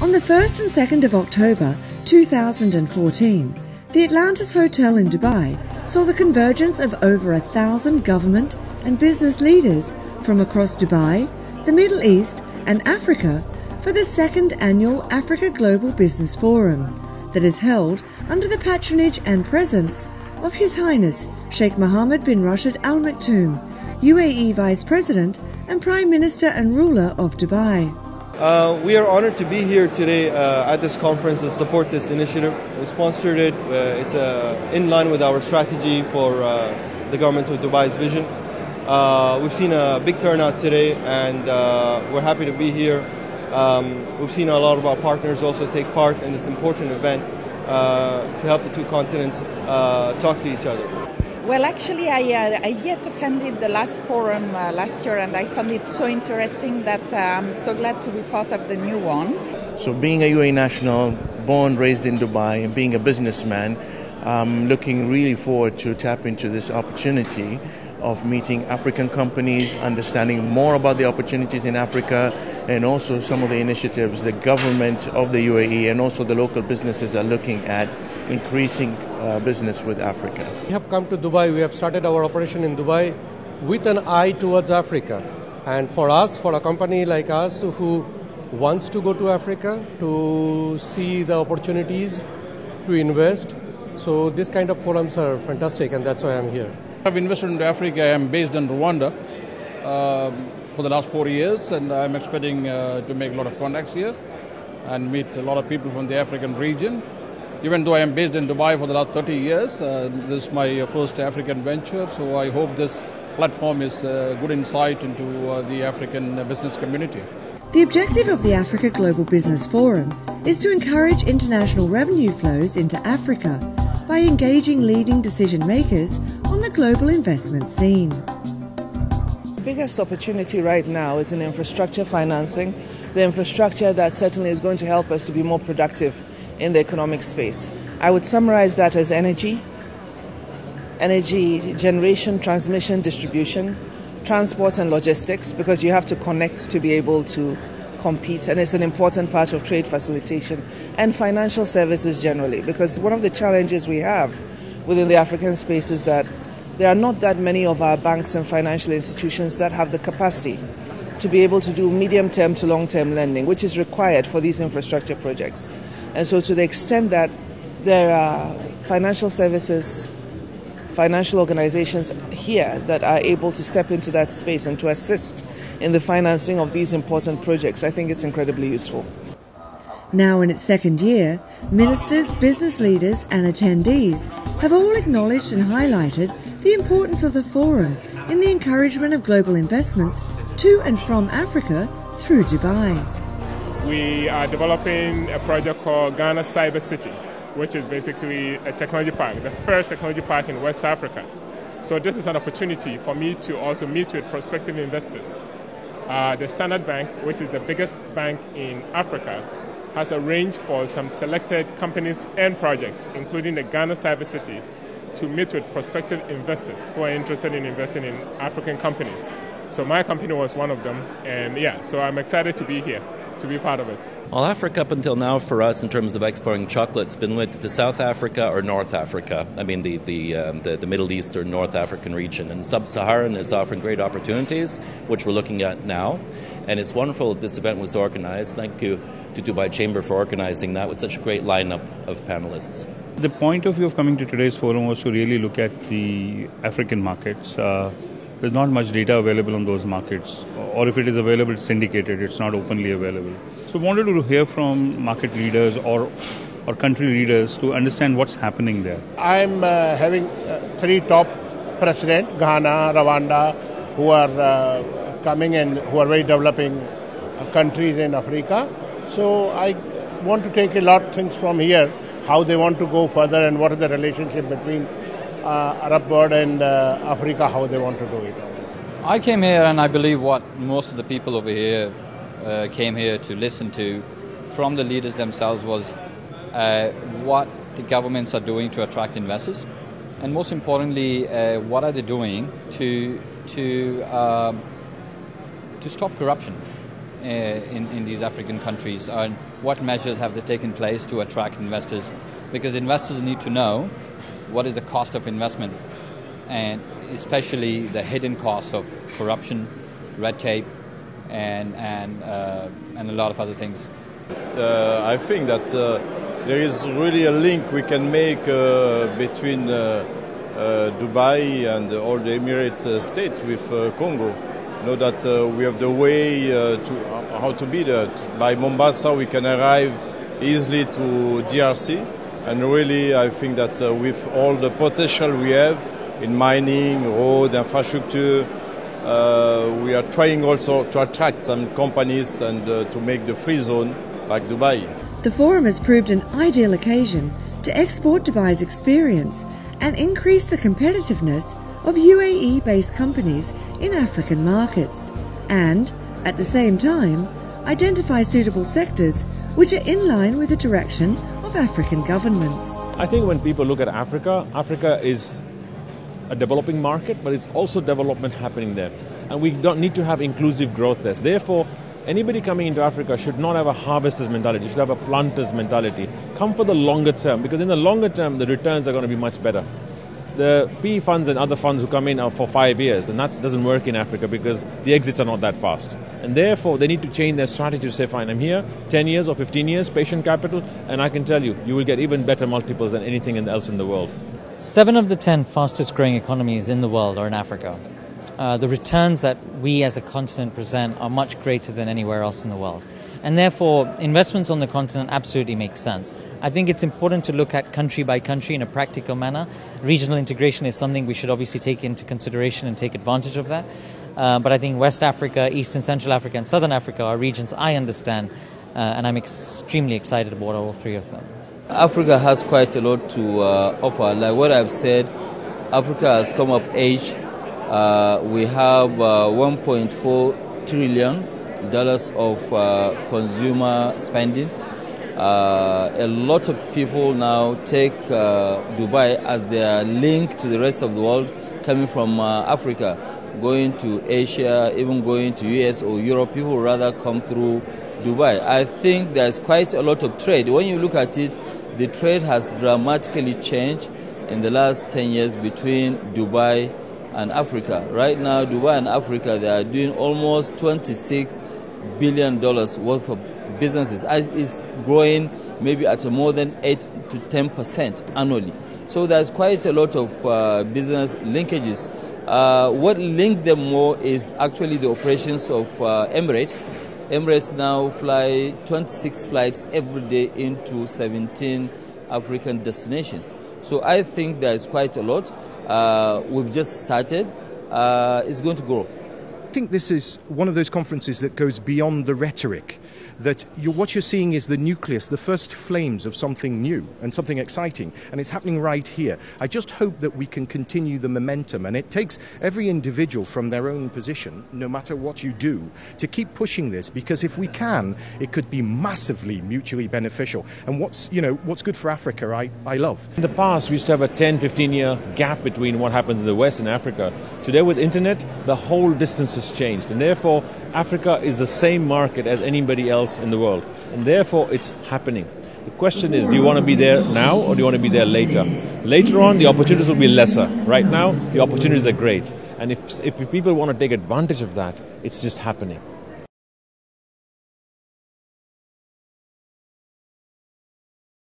On the 1st and 2nd of October 2014, the Atlantis Hotel in Dubai saw the convergence of over 1,000 government and business leaders from across Dubai, the Middle East and Africa for the second annual Africa Global Business Forum that is held under the patronage and presence of His Highness Sheikh Mohammed bin Rashid Al Maktoum, UAE Vice President and Prime Minister and ruler of Dubai. We are honored to be here today at this conference and support this initiative. We sponsored it. It's in line with our strategy for the government of Dubai's vision. We've seen a big turnout today, and we're happy to be here. We've seen a lot of our partners also take part in this important event to help the two continents talk to each other. Well, actually, I yet attended the last forum last year, and I found it so interesting that I'm so glad to be part of the new one. So being a UAE national, born, raised in Dubai, and being a businessman, I'm looking really forward to tap into this opportunity of meeting African companies, understanding more about the opportunities in Africa, and also some of the initiatives the government of the UAE and also the local businesses are looking at increasing business with Africa. We have come to Dubai. We have started our operation in Dubai with an eye towards Africa. And for us, for a company like us who wants to go to Africa to see the opportunities, to invest, so this kind of forums are fantastic, and that's why I'm here. I've invested in Africa. I'm based in Rwanda for the last 4 years, and I'm expecting to make a lot of contacts here and meet a lot of people from the African region. Even though I am based in Dubai for the last 30 years, this is my first African venture, so I hope this platform is a good insight into the African business community. The objective of the Africa Global Business Forum is to encourage international revenue flows into Africa by engaging leading decision makers on the global investment scene. The biggest opportunity right now is in infrastructure financing, the infrastructure that certainly is going to help us to be more productive in the economic space. I would summarize that as energy generation, transmission, distribution, transport and logistics, because you have to connect to be able to compete, and it's an important part of trade facilitation, and financial services generally, because one of the challenges we have within the African space is that there are not that many of our banks and financial institutions that have the capacity to be able to do medium-term to long-term lending, which is required for these infrastructure projects. And so to the extent that there are financial services, financial organizations here that are able to step into that space and to assist in the financing of these important projects, I think it's incredibly useful. Now in its second year, ministers, business leaders and attendees have all acknowledged and highlighted the importance of the forum in the encouragement of global investments to and from Africa through Dubai. We are developing a project called Ghana Cyber City, which is basically a technology park, the first technology park in West Africa. So this is an opportunity for me to also meet with prospective investors. The Standard Bank, which is the biggest bank in Africa, has arranged for some selected companies and projects, including the Ghana Cyber City, to meet with prospective investors who are interested in investing in African companies. So my company was one of them, and so I'm excited to be here, to be part of it. Well, Africa up until now for us in terms of exporting chocolate has been limited to South Africa or North Africa. I mean the Middle East or North African region. And Sub-Saharan is offering great opportunities, which we're looking at now. And it's wonderful that this event was organized. Thank you to Dubai Chamber for organizing that with such a great lineup of panelists. The point of view of coming to today's forum was to really look at the African markets. There's not much data available on those markets, or if it is available, it's syndicated, it's not openly available. So we wanted to hear from market leaders or country leaders to understand what's happening there. I'm having three top presidents, Ghana, Rwanda, who are coming and who are very developing countries in Africa. So I want to take a lot of things from here, how they want to go further and what is the relationship between Arab world and Africa, how they want to do it. I came here, and I believe what most of the people over here came here to listen to from the leaders themselves was what the governments are doing to attract investors, and most importantly, what are they doing to stop corruption. in these African countries, and what measures have they taken place to attract investors? Because investors need to know what is the cost of investment, and especially the hidden cost of corruption, red tape, and a lot of other things. I think that there is really a link we can make between Dubai and all the Emirate states with Congo. You know that we have the way to how to be there. By Mombasa we can arrive easily to DRC, and really I think that with all the potential we have in mining, road, infrastructure, we are trying also to attract some companies and to make the free zone like Dubai. The forum has proved an ideal occasion to export Dubai's experience and increase the competitiveness of UAE-based companies in African markets, and, at the same time, identify suitable sectors which are in line with the direction of African governments. I think when people look at Africa, Africa is a developing market, but it's also development happening there. And we don't need to have inclusive growth there. Therefore, anybody coming into Africa should not have a harvester's mentality, should have a planter's mentality. Come for the longer term, because in the longer term, the returns are going to be much better. The PE funds and other funds who come in are for 5 years, and that doesn't work in Africa because the exits are not that fast. And therefore, they need to change their strategy to say, fine, I'm here 10 years or 15 years, patient capital, and I can tell you, you will get even better multiples than anything else in the world. 7 of the 10 fastest growing economies in the world are in Africa. The returns that we as a continent present are much greater than anywhere else in the world. And therefore, investments on the continent absolutely make sense. I think it's important to look at country by country in a practical manner. Regional integration is something we should obviously take into consideration and take advantage of that. But I think West Africa, East and Central Africa and Southern Africa are regions I understand, and I'm extremely excited about all 3 of them. Africa has quite a lot to offer. Like what I've said, Africa has come of age. We have $1.4 trillion of consumer spending. A lot of people now take Dubai as their link to the rest of the world, coming from Africa, going to Asia, even going to US or Europe. People rather come through Dubai. I think there's quite a lot of trade. When you look at it, the trade has dramatically changed in the last 10 years between Dubai and Africa. Right now, Dubai and Africa, they are doing almost $26 billion worth of businesses. It's growing maybe at a more than 8 to 10% annually. So there's quite a lot of business linkages. What linked them more is actually the operations of Emirates. Emirates now fly 26 flights every day into 17 African destinations. So I think there is quite a lot. We've just started. It's going to grow. I think this is one of those conferences that goes beyond the rhetoric, that what you're seeing is the nucleus, the first flames of something new and something exciting, and it's happening right here. I just hope that we can continue the momentum, and it takes every individual from their own position, no matter what you do, to keep pushing this, because if we can, it could be massively mutually beneficial. And what's good for Africa, I love. In the past, we used to have a 10-15 year gap between what happens in the West and Africa. Today with internet, the whole distance has changed, and therefore Africa is the same market as anybody else in the world, and therefore it's happening. The question is, do you want to be there now or do you want to be there later? Later on, the opportunities will be lesser. Right now, the opportunities are great, and if people want to take advantage of that, it's just happening.